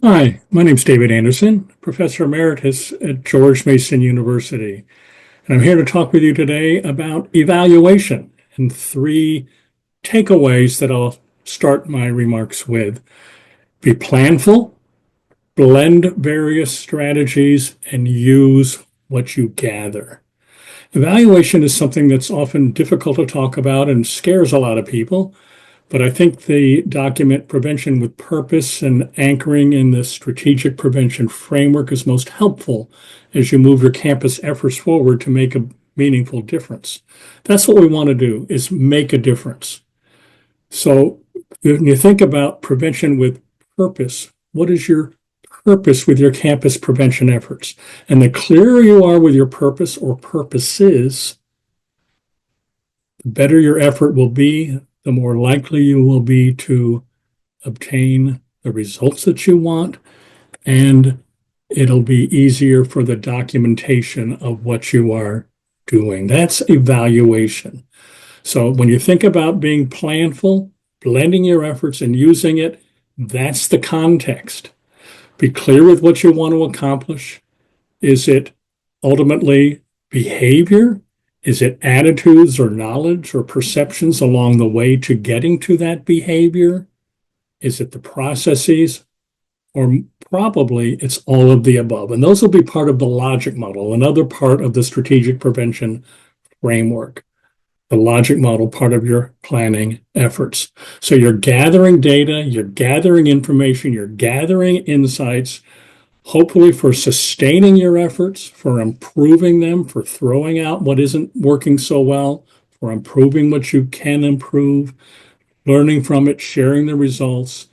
Hi, my name's David Anderson, Professor Emeritus at George Mason University. And I'm here to talk with you today about evaluation and three takeaways that I'll start my remarks with. Be planful, blend various strategies, and use what you gather. Evaluation is something that's often difficult to talk about and scares a lot of people. But I think the document Prevention with Purpose and anchoring in the strategic prevention framework is most helpful as you move your campus efforts forward to make a meaningful difference. That's what we want to do, is make a difference. So when you think about prevention with purpose, what is your purpose with your campus prevention efforts? And the clearer you are with your purpose or purposes, the better your effort will be, the more likely you will be to obtain the results that you want, and it'll be easier for the documentation of what you are doing. That's evaluation. So when you think about being planful, blending your efforts and using it, that's the context. Be clear with what you want to accomplish. Is it ultimately behavior? Is it attitudes or knowledge or perceptions along the way to getting to that behavior? Is it the processes? Or probably it's all of the above. And those will be part of the logic model, another part of the strategic prevention framework, the logic model part of your planning efforts. So you're gathering data, you're gathering information, you're gathering insights, hopefully for sustaining your efforts, for improving them, for throwing out what isn't working so well, for improving what you can improve, learning from it, sharing the results,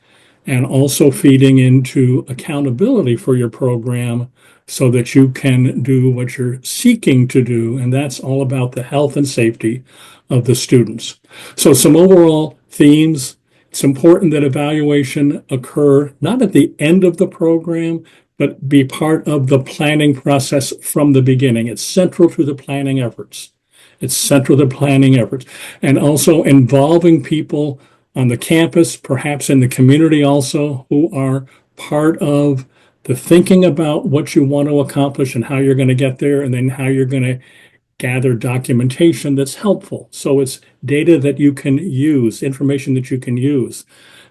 and also feeding into accountability for your program so that you can do what you're seeking to do. And that's all about the health and safety of the students. So some overall themes. It's important that evaluation occur not at the end of the program, but be part of the planning process from the beginning. It's central to the planning efforts. It's central to planning efforts. And also involving people on the campus, perhaps in the community also, who are part of the thinking about what you want to accomplish and how you're going to get there, and then how you're going to gather documentation that's helpful. So it's data that you can use, information that you can use,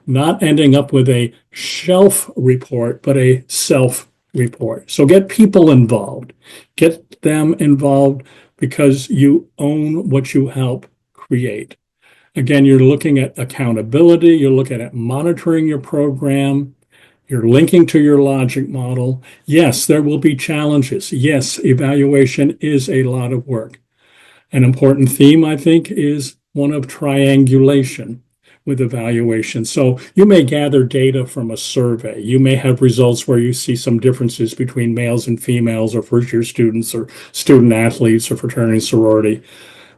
not ending up with a shelf report, but a self report. So get people involved, get them involved because you own what you help create. Again, you're looking at accountability, you're looking at monitoring your program, you're linking to your logic model. Yes, there will be challenges. Yes, evaluation is a lot of work. An important theme, I think, is one of triangulation with evaluation. So you may gather data from a survey. You may have results where you see some differences between males and females or first-year students or student athletes or fraternity and sorority,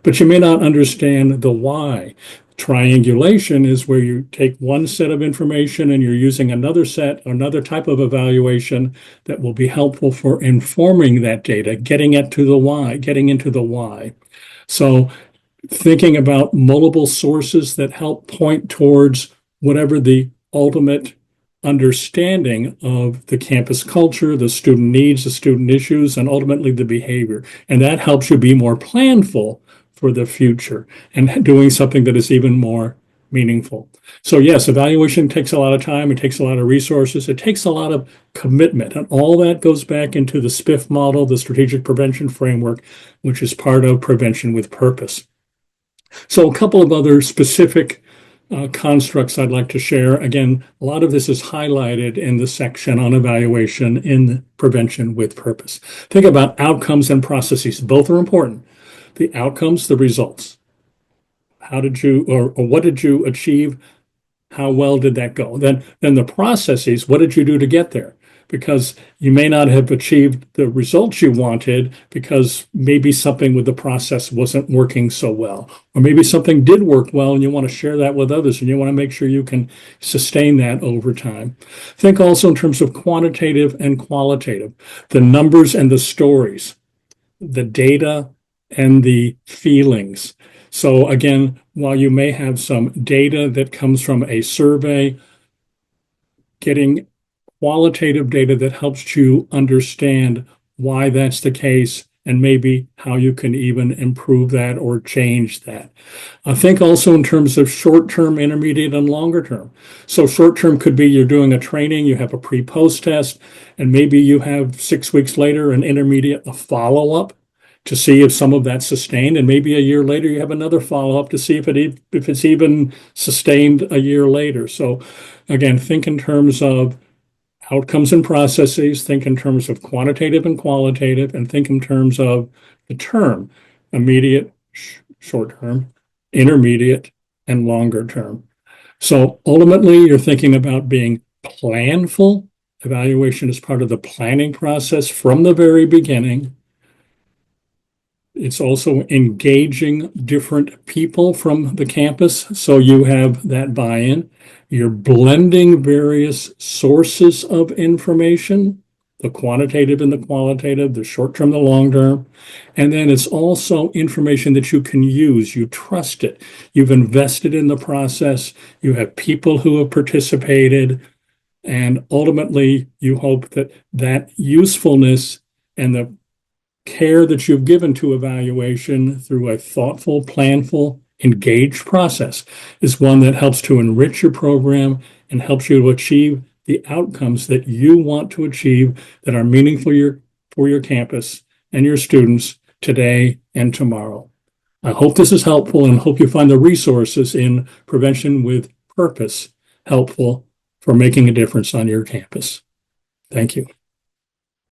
but you may not understand the why. Triangulation is where you take one set of information and you're using another set, another type of evaluation that will be helpful for informing that data, getting it to the why, getting into the why. So thinking about multiple sources that help point towards whatever the ultimate understanding of the campus culture, the student needs, the student issues, and ultimately the behavior. And that helps you be more planful for the future and doing something that is even more meaningful. So yes, evaluation takes a lot of time. It takes a lot of resources. It takes a lot of commitment. And all that goes back into the SPIF model, the strategic prevention framework, which is part of prevention with purpose. So a couple of other specific constructs I'd like to share. Again, a lot of this is highlighted in the section on evaluation in prevention with purpose. Think about outcomes and processes. Both are important. The outcomes, the results. How did you, or what did you achieve? How well did that go? Then the processes, what did you do to get there? Because you may not have achieved the results you wanted because maybe something with the process wasn't working so well. Or maybe something did work well and you want to share that with others and you want to make sure you can sustain that over time. Think also in terms of quantitative and qualitative, the numbers and the stories, the data and the feelings. So again, while you may have some data that comes from a survey, getting qualitative data that helps you understand why that's the case and maybe how you can even improve that or change that. I think also in terms of short-term, intermediate, and longer term. So short-term could be you're doing a training, you have a pre-post test, and maybe you have 6 weeks later an intermediate, a follow-up to see if some of that's sustained, and maybe a year later you have another follow-up to see if it's even sustained a year later. So again, think in terms of outcomes and processes, think in terms of quantitative and qualitative, and think in terms of the term, immediate, short term, intermediate, and longer term. So ultimately, you're thinking about being planful. Evaluation is part of the planning process from the very beginning. It's also engaging different people from the campus, so you have that buy-in. You're blending various sources of information, the quantitative and the qualitative, the short-term, the long-term. And then it's also information that you can use. You trust it. You've invested in the process. You have people who have participated. And ultimately, you hope that that usefulness and the care that you've given to evaluation through a thoughtful, planful, engaged process is one that helps to enrich your program and helps you to achieve the outcomes that you want to achieve that are meaningful for your campus and your students today and tomorrow. I hope this is helpful and hope you find the resources in Prevention with Purpose helpful for making a difference on your campus. Thank you.